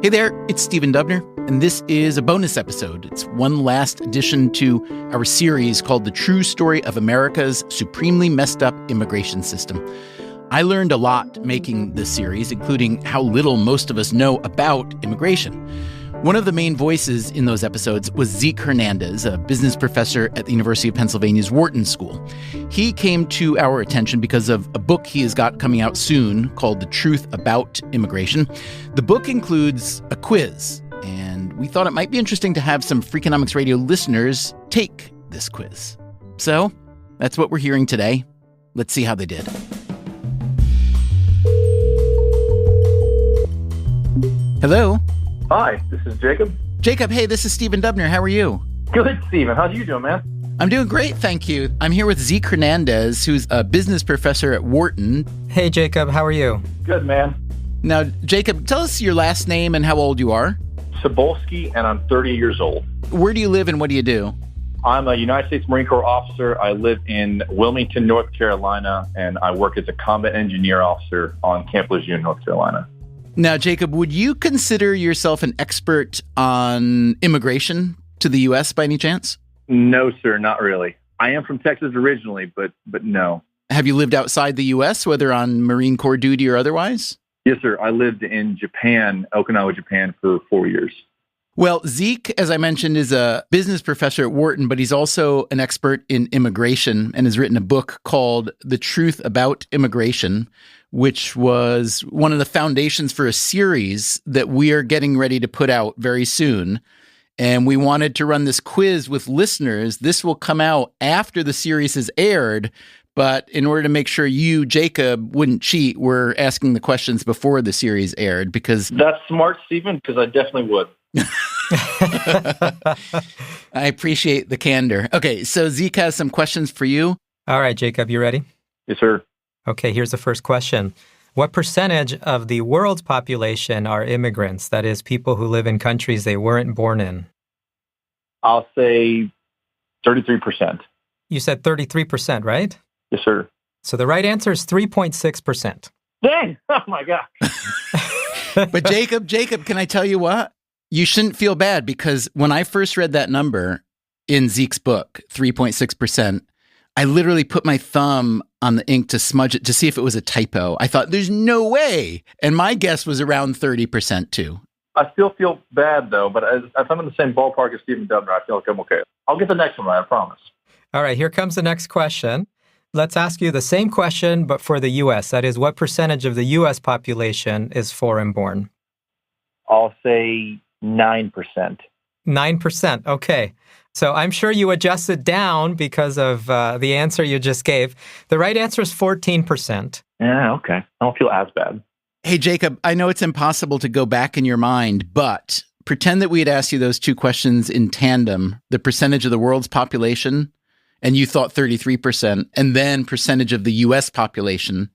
Hey there, it's Stephen Dubner, and this is a bonus episode. It's one last addition to our series called The True Story of America's Supremely Messed Up Immigration System. I learned a lot making this series, including how little most of us know about immigration. One of the main voices in those episodes was Zeke Hernandez, a business professor at the University of Pennsylvania's Wharton School. He came to our attention because of a book he has got coming out soon called The Truth About Immigration. The book includes a quiz, and we thought it might be interesting to have some Freakonomics Radio listeners take this quiz. So that's what we're hearing today. Let's see how they did. Hello. Hi, this is Jacob. Jacob, hey, this is Stephen Dubner. How are you? Good, Stephen. How are you doing, man? I'm doing great, thank you. I'm here with Zeke Hernandez, who's a business professor at Wharton. Hey, Jacob. How are you? Good, man. Now, Jacob, tell us your last name and how old you are. Sobolski, and I'm 30 years old. Where do you live and what do you do? I'm a United States Marine Corps officer. I live in Wilmington, North Carolina, and I work as a combat engineer officer on Camp Lejeune, North Carolina. Now, Jacob, would you consider yourself an expert on immigration to the U.S. by any chance? No, sir, not really. I am from Texas originally, but no. Have you lived outside the U.S., whether on Marine Corps duty or otherwise? Yes, sir. I lived in Japan, Okinawa, Japan, for 4 years. Well, Zeke, as I mentioned, is a business professor at Wharton, but he's also an expert in immigration and has written a book called The Truth About Immigration, which was one of the foundations for a series that we are getting ready to put out very soon. And we wanted to run this quiz with listeners. This will come out after the series has aired, but in order to make sure you, Jacob, wouldn't cheat, we're asking the questions before the series aired because... That's smart, Stephen, because I definitely would. I appreciate the candor. Okay, so Zeke has some questions for you. All right, Jacob, you ready? Yes, sir. Okay, here's the first question. What percentage of the world's population are immigrants? That is, people who live in countries they weren't born in. I'll say 33%. You said 33%, right? Yes, sir. So the right answer is 3.6%. Dang! Oh, my gosh. But Jacob, can I tell you what? You shouldn't feel bad because when I first read that number in Zeke's book, 3.6%, I literally put my thumb on the ink to smudge it to see if it was a typo. I thought, there's no way. And my guess was around 30% too. I still feel bad, though, but if I'm in the same ballpark as Stephen Dubner, I feel like I'm okay. I'll get the next one right, I promise. All right, here comes the next question. Let's ask you the same question, but for the U.S. That is, what percentage of the U.S. population is foreign-born? I'll say 9%. 9%, okay. So I'm sure you adjusted down because of the answer you just gave. The right answer is 14%. Yeah, okay. I don't feel as bad. Hey, Jacob, I know it's impossible to go back in your mind, but pretend that we had asked you those two questions in tandem, the percentage of the world's population, and you thought 33%, and then percentage of the U.S. population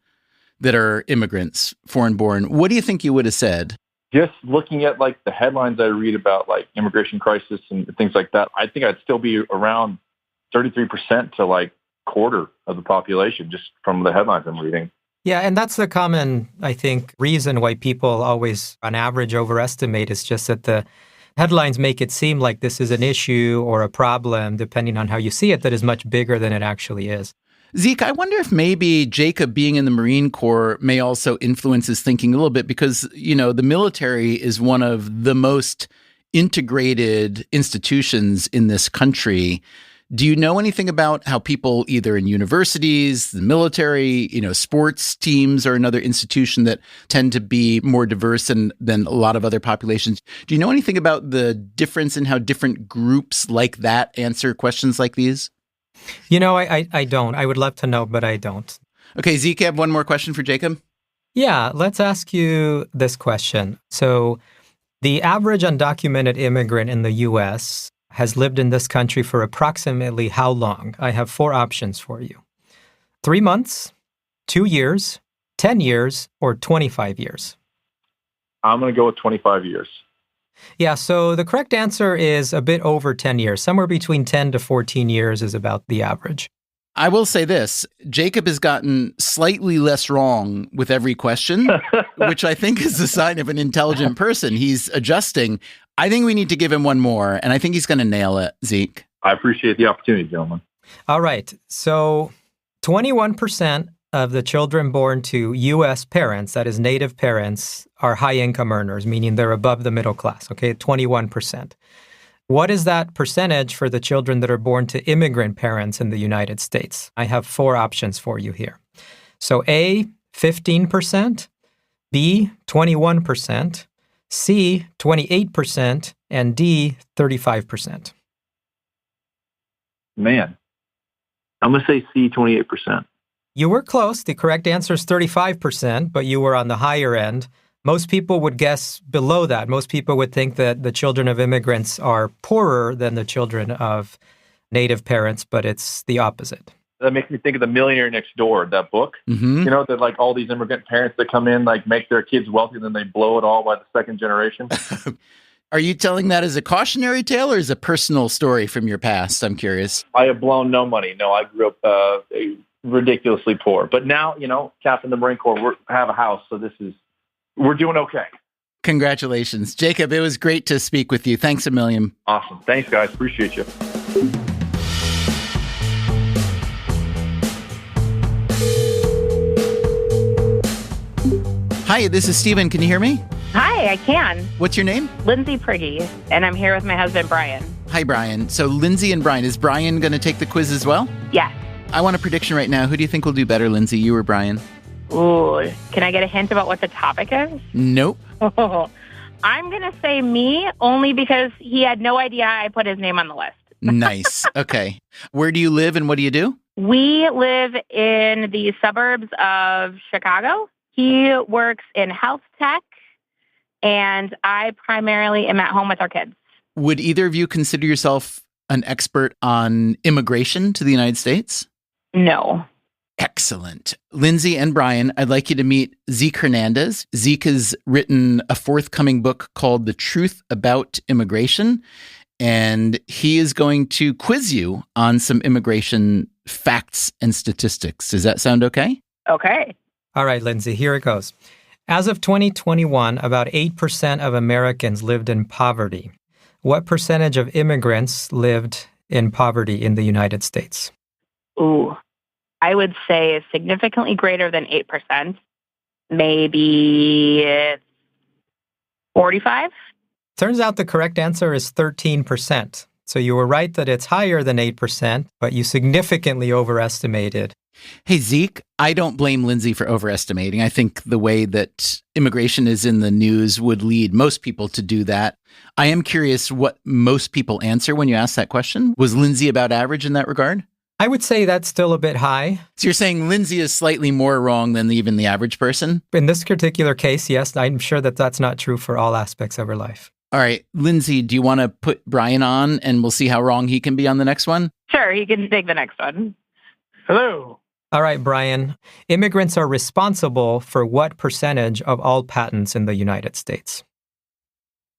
that are immigrants, foreign-born. What do you think you would have said? Just looking at like the headlines I read about like immigration crisis and things like that, I think I'd still be around 33% to like quarter of the population just from the headlines I'm reading. Yeah, and that's the common, I think, reason why people always, on average, overestimate. Is just that the headlines make it seem like this is an issue or a problem, depending on how you see it, that is much bigger than it actually is. Zeke, I wonder if maybe Jacob being in the Marine Corps may also influence his thinking a little bit because, you know, the military is one of the most integrated institutions in this country. Do you know anything about how people either in universities, the military, you know, sports teams are another institution that tend to be more diverse than a lot of other populations? Do you know anything about the difference in how different groups like that answer questions like these? You know, I don't. I would love to know, but I don't. Okay, Zeke, I have one more question for Jacob. Yeah, let's ask you this question. So the average undocumented immigrant in the U.S. has lived in this country for approximately how long? I have 4 options for you. 3 months, 2 years, 10 years, or 25 years? I'm going to go with 25 years. Yeah, so the correct answer is a bit over 10 years. Somewhere between 10 to 14 years is about the average. I will say this. Jacob has gotten slightly less wrong with every question, which I think is the sign of an intelligent person. He's adjusting. I think we need to give him one more, and I think he's going to nail it, Zeke. I appreciate the opportunity, gentlemen. All right. So 21% of the children born to U.S. parents, that is native parents, are high-income earners, meaning they're above the middle class, okay? 21%. What is that percentage for the children that are born to immigrant parents in the United States? I have 4 options for you here. So A, 15%, B, 21%, C, 28%, and D, 35%. Man, I'm going to say C, 28%. You were close. The correct answer is 35%, but you were on the higher end. Most people would guess below that. Most people would think that the children of immigrants are poorer than the children of native parents, but it's the opposite. That makes me think of The Millionaire Next Door, that book. Mm-hmm. You know, that like all these immigrant parents that come in, like make their kids wealthy, and then they blow it all by the second generation. Are you telling that as a cautionary tale or as a personal story from your past? I'm curious. I have blown no money. No, I grew up ridiculously poor. But now, you know, Captain the Marine Corps, we have a house, so we're doing okay. Congratulations. Jacob, it was great to speak with you. Thanks a million. Awesome. Thanks, guys. Appreciate you. Hi, this is Steven. Can you hear me? Hi, I can. What's your name? Lindsay Priggy, and I'm here with my husband, Brian. Hi, Brian. So Lindsay and Brian, is Brian going to take the quiz as well? Yes. I want a prediction right now. Who do you think will do better, Lindsay, you or Brian? Ooh, can I get a hint about what the topic is? Nope. I'm going to say me, only because he had no idea I put his name on the list. Nice. Okay. Where do you live and what do you do? We live in the suburbs of Chicago. He works in health tech, and I primarily am at home with our kids. Would either of you consider yourself an expert on immigration to the United States? No. Excellent. Lindsay and Brian, I'd like you to meet Zeke Hernandez. Zeke has written a forthcoming book called The Truth About Immigration, and he is going to quiz you on some immigration facts and statistics. Does that sound okay? Okay. All right, Lindsay, here it goes. As of 2021, about 8% of Americans lived in poverty. What percentage of immigrants lived in poverty in the United States? Ooh, I would say significantly greater than 8%. Maybe 45? Turns out the correct answer is 13%. So you were right that it's higher than 8%, but you significantly overestimated. Hey, Zeke, I don't blame Lindsay for overestimating. I think the way that immigration is in the news would lead most people to do that. I am curious what most people answer when you ask that question. Was Lindsay about average in that regard? I would say that's still a bit high. So you're saying Lindsay is slightly more wrong than even the average person? In this particular case, yes, I'm sure that that's not true for all aspects of her life. All right, Lindsay, do you want to put Brian on and we'll see how wrong he can be on the next one? Sure, he can take the next one. Hello. All right, Brian. Immigrants are responsible for what percentage of all patents in the United States?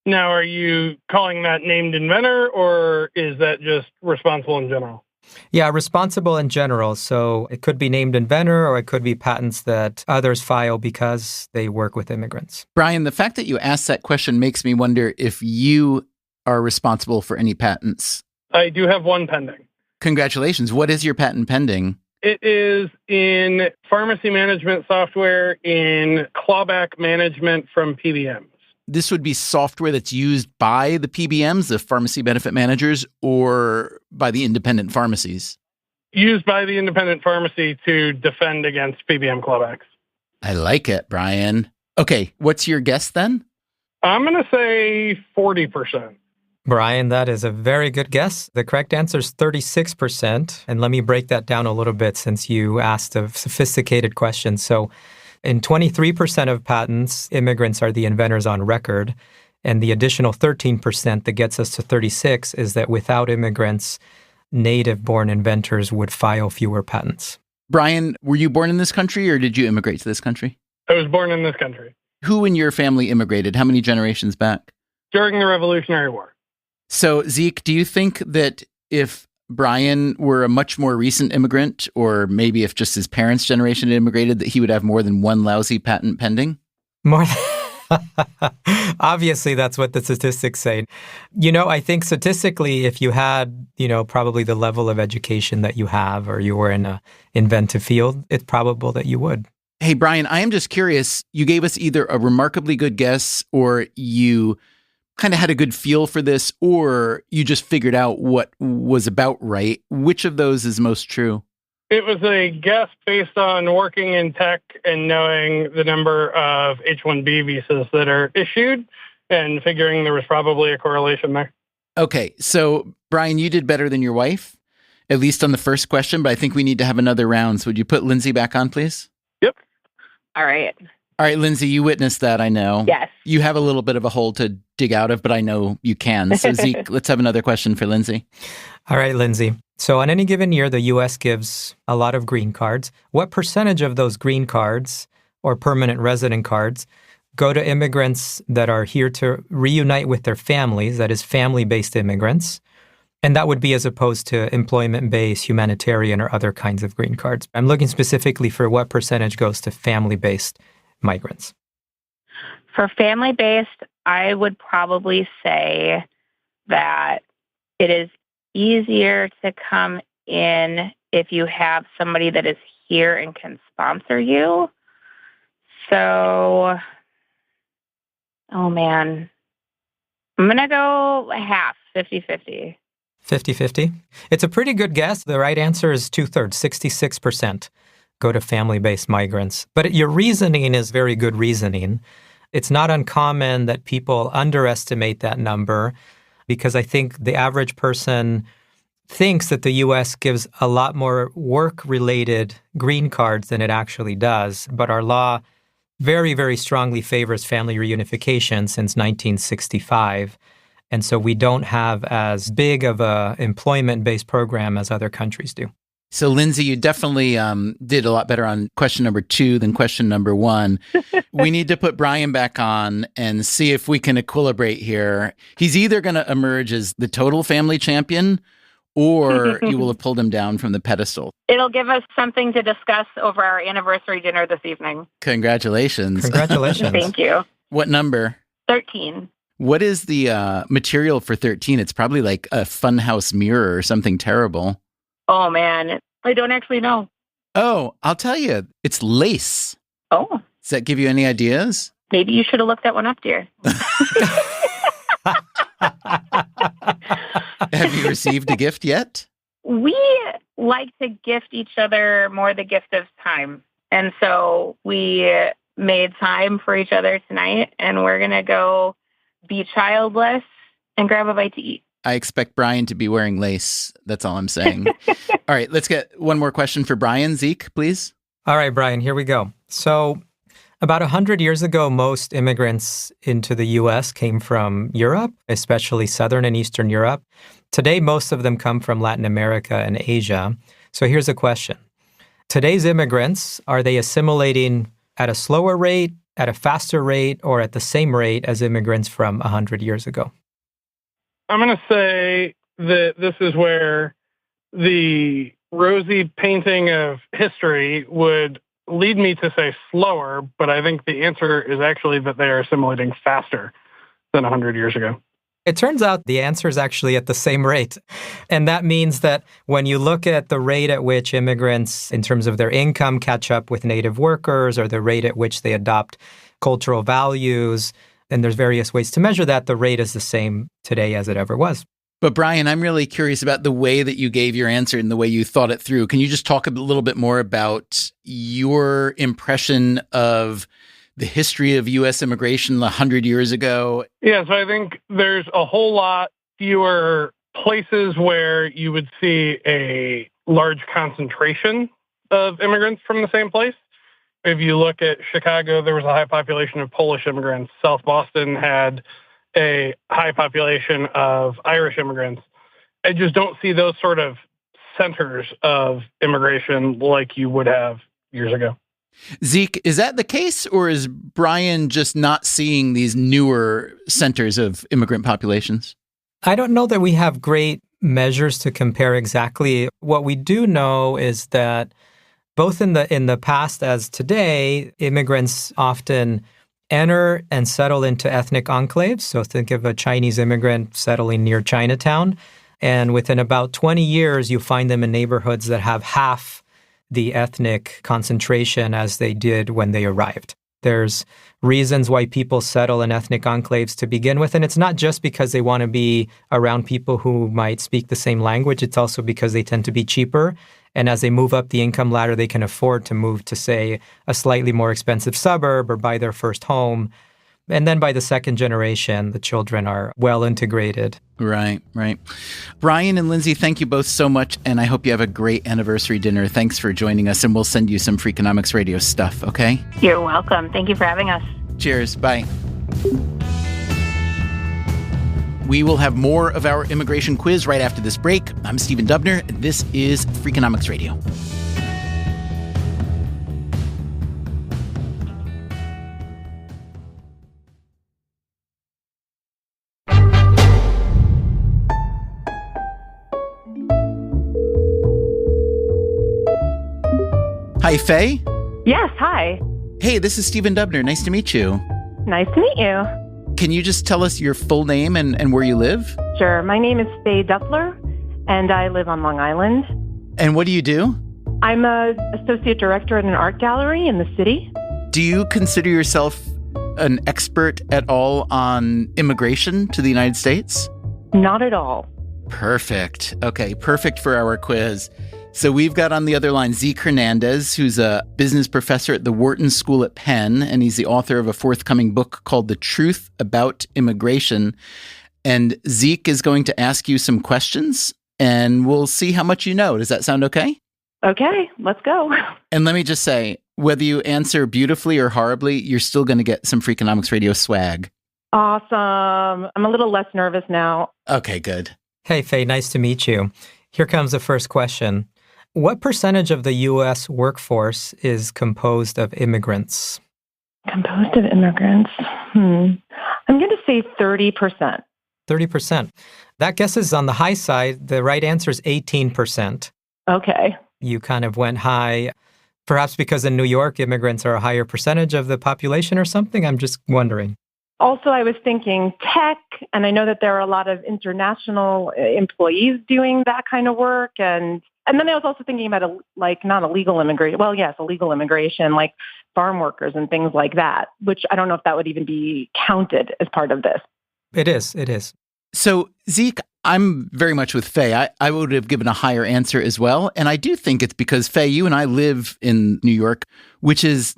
Now, are you calling that named inventor, or is that just responsible in general? Yeah, responsible in general. So it could be named inventor, or it could be patents that others file because they work with immigrants. Brian, the fact that you asked that question makes me wonder if you are responsible for any patents. I do have one pending. Congratulations. What is your patent pending? It is in pharmacy management software in clawback management from PBMs. This would be software that's used by the PBMs, the pharmacy benefit managers, or by the independent pharmacies? Used by the independent pharmacy to defend against PBM clawbacks. I like it, Brian. Okay, what's your guess then? I'm going to say 40%. Brian, that is a very good guess. The correct answer is 36%. And let me break that down a little bit since you asked a sophisticated question. So in 23% of patents, immigrants are the inventors on record. And the additional 13% that gets us to 36 is that without immigrants, native-born inventors would file fewer patents. Brian, were you born in this country or did you immigrate to this country? I was born in this country. Who in your family immigrated? How many generations back? During the Revolutionary War. So, Zeke, do you think that if Brian were a much more recent immigrant, or maybe if just his parents' generation had immigrated, that he would have more than one lousy patent pending? More Obviously, that's what the statistics say. I think statistically, if you had, probably the level of education that you have, or you were in an inventive field, it's probable that you would. Hey, Brian, I am just curious. You gave us either a remarkably good guess, or you kind of had a good feel for this, or you just figured out what was about right. Which of those is most true? It was a guess based on working in tech and knowing the number of H-1B visas that are issued and figuring there was probably a correlation there. Okay, so Brian, you did better than your wife, at least on the first question, but I think we need to have another round. So would you put Lindsay back on, please? Yep. All right. All right, Lindsay, you witnessed that, I know. Yes. You have a little bit of a hole to dig out of, but I know you can. So Zeke, let's have another question for Lindsay. All right, Lindsay. So on any given year, the U.S. gives a lot of green cards. What percentage of those green cards or permanent resident cards go to immigrants that are here to reunite with their families, that is family-based immigrants? And that would be as opposed to employment-based, humanitarian, or other kinds of green cards. I'm looking specifically for what percentage goes to family-based migrants. For family-based, I would probably say that it is easier to come in if you have somebody that is here and can sponsor you. So, oh man, I'm going to go half, 50-50. 50-50? It's a pretty good guess. The right answer is 2/3, 66% go to family-based migrants. But your reasoning is very good reasoning. It's not uncommon that people underestimate that number, because I think the average person thinks that the U.S. gives a lot more work-related green cards than it actually does. But our law very, very strongly favors family reunification since 1965. And so we don't have as big of a employment-based program as other countries do. So, Lindsay, you definitely did a lot better on question number 2 than question number 1. We need to put Brian back on and see if we can equilibrate here. He's either going to emerge as the total family champion, or you will have pulled him down from the pedestal. It'll give us something to discuss over our anniversary dinner this evening. Congratulations. Congratulations. Thank you. What number? 13. What is the material for 13? It's probably like a funhouse mirror or something terrible. Oh, man. I don't actually know. Oh, I'll tell you. It's lace. Oh. Does that give you any ideas? Maybe you should have looked that one up, dear. Have you received a gift yet? We like to gift each other more the gift of time. And so we made time for each other tonight, and we're going to go be childless and grab a bite to eat. I expect Brian to be wearing lace. That's all I'm saying. All right, let's get one more question for Brian. Zeke, please. All right, Brian, here we go. So about 100 years ago, most immigrants into the U.S. came from Europe, especially Southern and Eastern Europe. Today, most of them come from Latin America and Asia. So here's a question. Today's immigrants, are they assimilating at a slower rate, at a faster rate, or at the same rate as immigrants from 100 years ago? I'm going to say that this is where the rosy painting of history would lead me to say slower, but I think the answer is actually that they are assimilating faster than 100 years ago. It turns out the answer is actually at the same rate. And that means that when you look at the rate at which immigrants, in terms of their income, catch up with native workers, or the rate at which they adopt cultural values, and there's various ways to measure that, the rate is the same today as it ever was. But Brian, I'm really curious about the way that you gave your answer and the way you thought it through. Can you just talk a little bit more about your impression of the history of U.S. immigration 100 years ago? Yeah, so I think there's a whole lot fewer places where you would see a large concentration of immigrants from the same place. If you look at Chicago, there was a high population of Polish immigrants. South Boston had a high population of Irish immigrants. I just don't see those sort of centers of immigration like you would have years ago. Zeke, is that the case, or is Brian just not seeing these newer centers of immigrant populations? I don't know that we have great measures to compare exactly. What we do know is that both in the past as today, immigrants often enter and settle into ethnic enclaves. So think of a Chinese immigrant settling near Chinatown. And within about 20 years, you find them in neighborhoods that have half the ethnic concentration as they did when they arrived. There's reasons why people settle in ethnic enclaves to begin with. And it's not just because they want to be around people who might speak the same language. It's also because they tend to be cheaper. And as they move up the income ladder, they can afford to move to, say, a slightly more expensive suburb or buy their first home. And then by the second generation, the children are well integrated. Right. Brian and Lindsay, thank you both so much. And I hope you have a great anniversary dinner. Thanks for joining us. And we'll send you some Freakonomics Radio stuff, okay? You're welcome. Thank you for having us. Cheers. Bye. We will have more of our immigration quiz right after this break. I'm Stephen Dubner. This is Freakonomics Radio. Hi, Faye. Yes, hi. Hey, this is Stephen Dubner. Nice to meet you. Nice to meet you. Can you just tell us your full name and where you live? Sure. My name is Faye Duffler, and I live on Long Island. And what do you do? I'm an associate director at an art gallery in the city. Do you consider yourself an expert at all on immigration to the United States? Not at all. Perfect. Okay, perfect for our quiz. So we've got on the other line Zeke Hernandez, who's a business professor at the Wharton School at Penn, and he's the author of a forthcoming book called The Truth About Immigration. And Zeke is going to ask you some questions, and we'll see how much you know. Does that sound okay? Okay, let's go. And let me just say, whether you answer beautifully or horribly, you're still going to get some Freakonomics Radio swag. Awesome. I'm a little less nervous now. Okay, good. Hey, Faye, nice to meet you. Here comes the first question. What percentage of the U.S. workforce is composed of immigrants? Composed of immigrants. I'm going to say 30%. 30%. That guess is on the high side. The right answer is 18%. Okay. You kind of went high, perhaps because in New York, immigrants are a higher percentage of the population or something. I'm just wondering. Also, I was thinking tech, and I know that there are a lot of international employees doing that kind of work. And then I was also thinking about not illegal immigration. Well, yes, illegal immigration, like farm workers and things like that, which I don't know if that would even be counted as part of this. It is. So, Zeke, I'm very much with Faye. I would have given a higher answer as well. And I do think it's because, Faye, you and I live in New York, which is,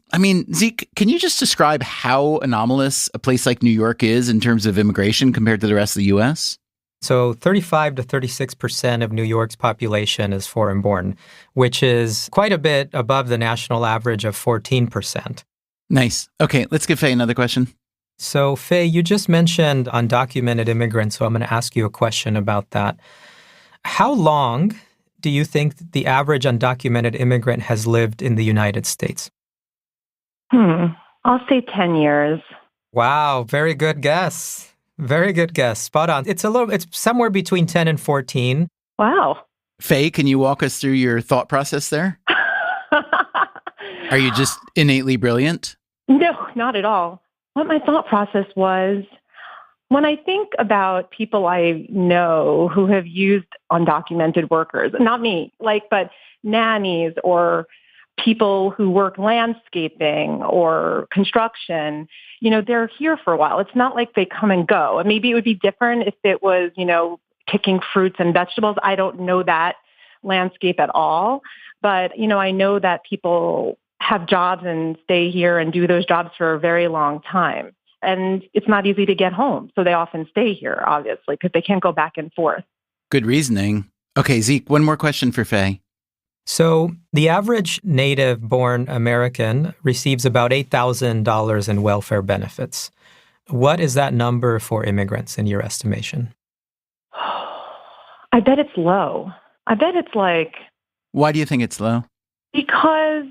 Zeke, can you just describe how anomalous a place like New York is in terms of immigration compared to the rest of the U.S.? So 35 to 36% of New York's population is foreign-born, which is quite a bit above the national average of 14%. Nice. Okay, let's give Faye another question. So, Faye, you just mentioned undocumented immigrants, so I'm going to ask you a question about that. How long do you think the average undocumented immigrant has lived in the United States? I'll say 10 years. Wow, very good guess. Very good guess. Spot on. It's somewhere between 10 and 14. Wow. Faye, can you walk us through your thought process there? Are you just innately brilliant? No, not at all. What my thought process was, when I think about people I know who have used undocumented workers, not me, but nannies or people who work landscaping or construction, they're here for a while. It's not like they come and go. And maybe it would be different if it was, picking fruits and vegetables. I don't know that landscape at all. But, I know that people have jobs and stay here and do those jobs for a very long time. And it's not easy to get home. So they often stay here, obviously, because they can't go back and forth. Good reasoning. Okay, Zeke, one more question for Faye. So the average native-born American receives about $8,000 in welfare benefits. What is that number for immigrants in your estimation? I bet it's low. I bet it's Why do you think it's low? Because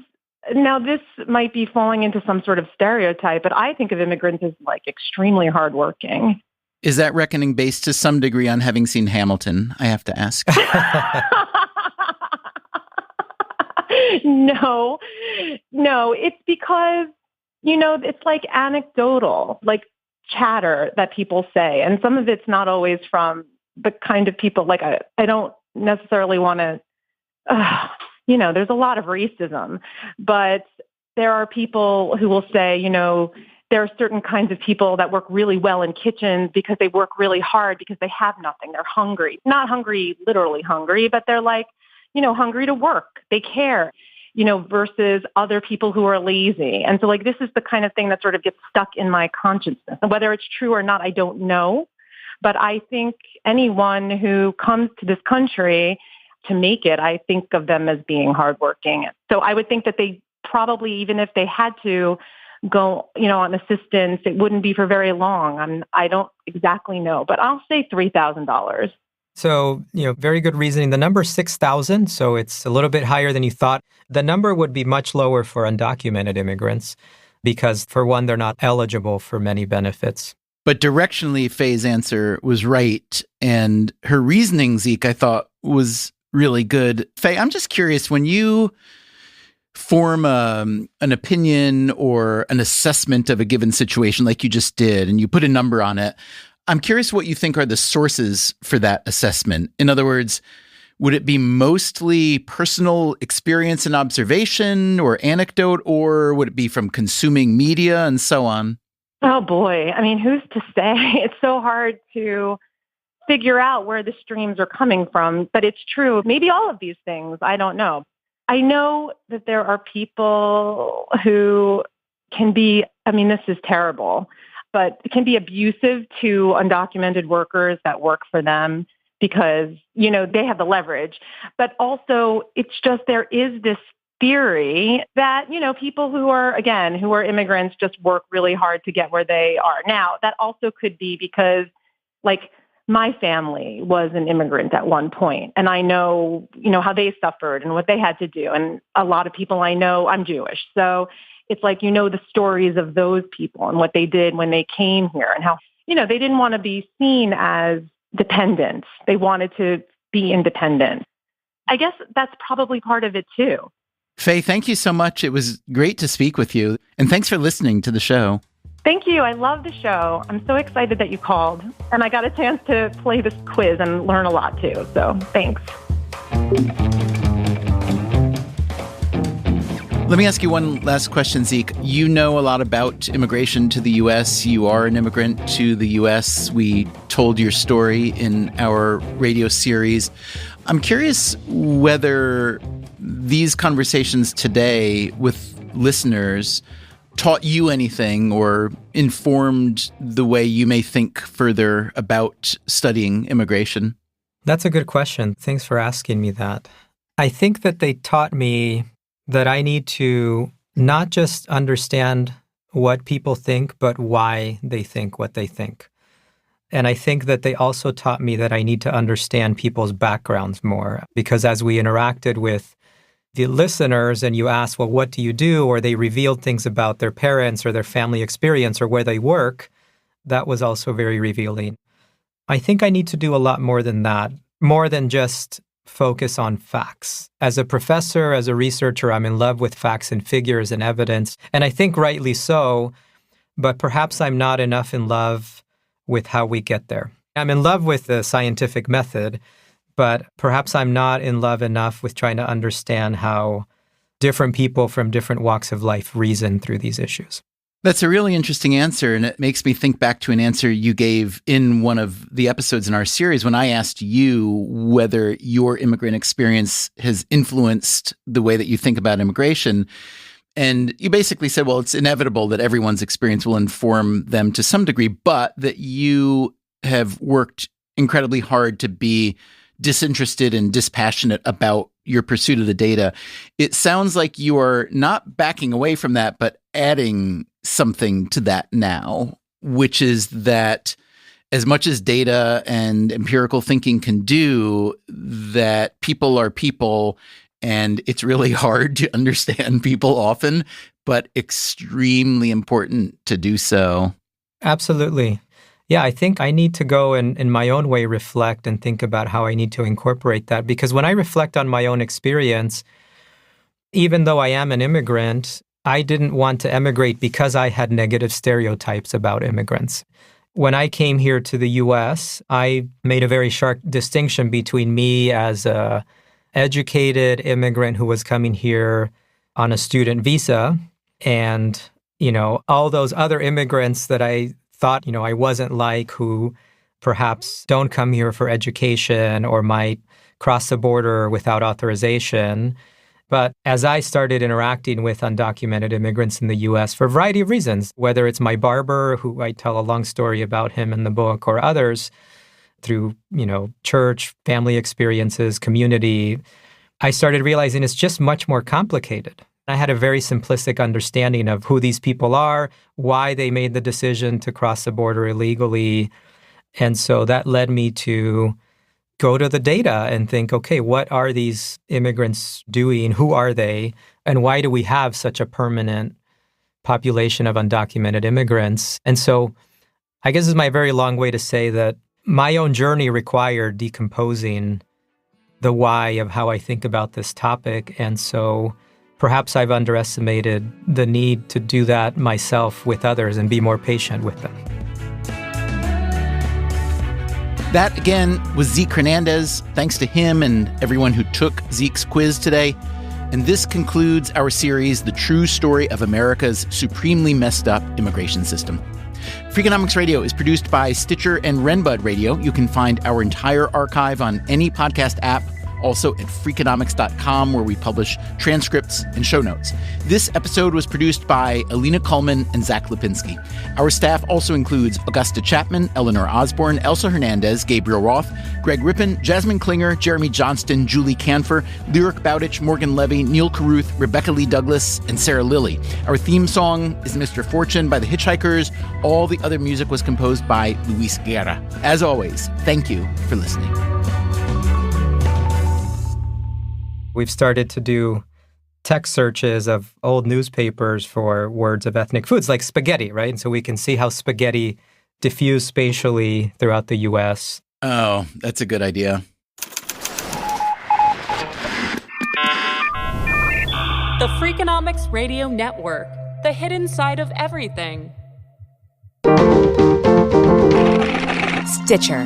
now this might be falling into some sort of stereotype, but I think of immigrants as extremely hardworking. Is that reckoning based to some degree on having seen Hamilton, I have to ask? No, it's because, it's like anecdotal, like chatter that people say. And some of it's not always from the kind of people, like I don't necessarily want to, there's a lot of racism, but there are people who will say, there are certain kinds of people that work really well in kitchens because they work really hard because they have nothing. They're hungry, not hungry, literally hungry, but they're like, hungry to work. They care, versus other people who are lazy. And so like, this is the kind of thing that sort of gets stuck in my consciousness. And whether it's true or not, I don't know. But I think anyone who comes to this country to make it, I think of them as being hardworking. So I would think that they probably, even if they had to go, on assistance, it wouldn't be for very long. I don't exactly know, but I'll say $3,000. So, very good reasoning. The number 6,000, so it's a little bit higher than you thought. The number would be much lower for undocumented immigrants because, for one, they're not eligible for many benefits. But directionally, Faye's answer was right. And her reasoning, Zeke, I thought was really good. Faye, I'm just curious, when you form an opinion or an assessment of a given situation like you just did, and you put a number on it, I'm curious what you think are the sources for that assessment. In other words, would it be mostly personal experience and observation or anecdote, or would it be from consuming media and so on? Oh, boy. I mean, who's to say? It's so hard to figure out where the streams are coming from, but it's true. Maybe all of these things. I don't know. I know that there are people who can be, this is terrible, but it can be abusive to undocumented workers that work for them because, they have the leverage. But also, it's just there is this theory that, people who are immigrants just work really hard to get where they are. Now, that also could be because, my family was an immigrant at one point, and I know, how they suffered and what they had to do. And a lot of people I know, I'm Jewish. So it's like, the stories of those people and what they did when they came here and how, they didn't want to be seen as dependents. They wanted to be independent. I guess that's probably part of it too. Faye, thank you so much. It was great to speak with you. And thanks for listening to the show. Thank you. I love the show. I'm so excited that you called. And I got a chance to play this quiz and learn a lot too. So thanks. Let me ask you one last question, Zeke. You know a lot about immigration to the U.S. You are an immigrant to the U.S. We told your story in our radio series. I'm curious whether these conversations today with listeners taught you anything or informed the way you may think further about studying immigration. That's a good question. Thanks for asking me that. I think that they taught me that I need to not just understand what people think, but why they think what they think. And I think that they also taught me that I need to understand people's backgrounds more, because as we interacted with the listeners and you asked, well, what do you do? Or they revealed things about their parents or their family experience or where they work, that was also very revealing. I think I need to do a lot more than that, more than just focus on facts. As a professor, as a researcher, I'm in love with facts and figures and evidence, and I think rightly so, but perhaps I'm not enough in love with how we get there. I'm in love with the scientific method, but perhaps I'm not in love enough with trying to understand how different people from different walks of life reason through these issues. That's a really interesting answer, and it makes me think back to an answer you gave in one of the episodes in our series when I asked you whether your immigrant experience has influenced the way that you think about immigration. And you basically said, well, it's inevitable that everyone's experience will inform them to some degree, but that you have worked incredibly hard to be disinterested and dispassionate about your pursuit of the data. It sounds like you are not backing away from that, but adding something to that now, which is that as much as data and empirical thinking can do, that people are people, and it's really hard to understand people often, but extremely important to do so. Absolutely. Yeah, I think I need to go and in my own way reflect and think about how I need to incorporate that. Because when I reflect on my own experience, even though I am an immigrant, I didn't want to emigrate because I had negative stereotypes about immigrants. When I came here to the U.S., I made a very sharp distinction between me as a educated immigrant who was coming here on a student visa and, all those other immigrants that I thought, I wasn't like, who perhaps don't come here for education or might cross the border without authorization. But as I started interacting with undocumented immigrants in the U.S. for a variety of reasons, whether it's my barber, who I tell a long story about him in the book, or others through, church, family experiences, community, I started realizing it's just much more complicated. I had a very simplistic understanding of who these people are, why they made the decision to cross the border illegally. And so that led me to go to the data and think, okay, what are these immigrants doing? Who are they? And why do we have such a permanent population of undocumented immigrants? And so I guess this is my very long way to say that my own journey required decomposing the why of how I think about this topic. And so perhaps I've underestimated the need to do that myself with others and be more patient with them. That, again, was Zeke Hernandez. Thanks to him and everyone who took Zeke's quiz today. And this concludes our series, The True Story of America's Supremely Messed Up Immigration System. Freakonomics Radio is produced by Stitcher and Renbud Radio. You can find our entire archive on any podcast app, also at Freakonomics.com, where we publish transcripts and show notes. This episode was produced by Alina Kuhlman and Zach Lipinski. Our staff also includes Augusta Chapman, Eleanor Osborne, Elsa Hernandez, Gabriel Roth, Greg Rippin, Jasmine Klinger, Jeremy Johnston, Julie Canfer, Lyric Bowditch, Morgan Levy, Neil Carruth, Rebecca Lee Douglas, and Sarah Lilly. Our theme song is Mr. Fortune by the Hitchhikers. All the other music was composed by Luis Guerra. As always, thank you for listening. We've started to do text searches of old newspapers for words of ethnic foods, like spaghetti, right? And so we can see how spaghetti diffused spatially throughout the U.S. Oh, that's a good idea. The Freakonomics Radio Network, the hidden side of everything. Stitcher.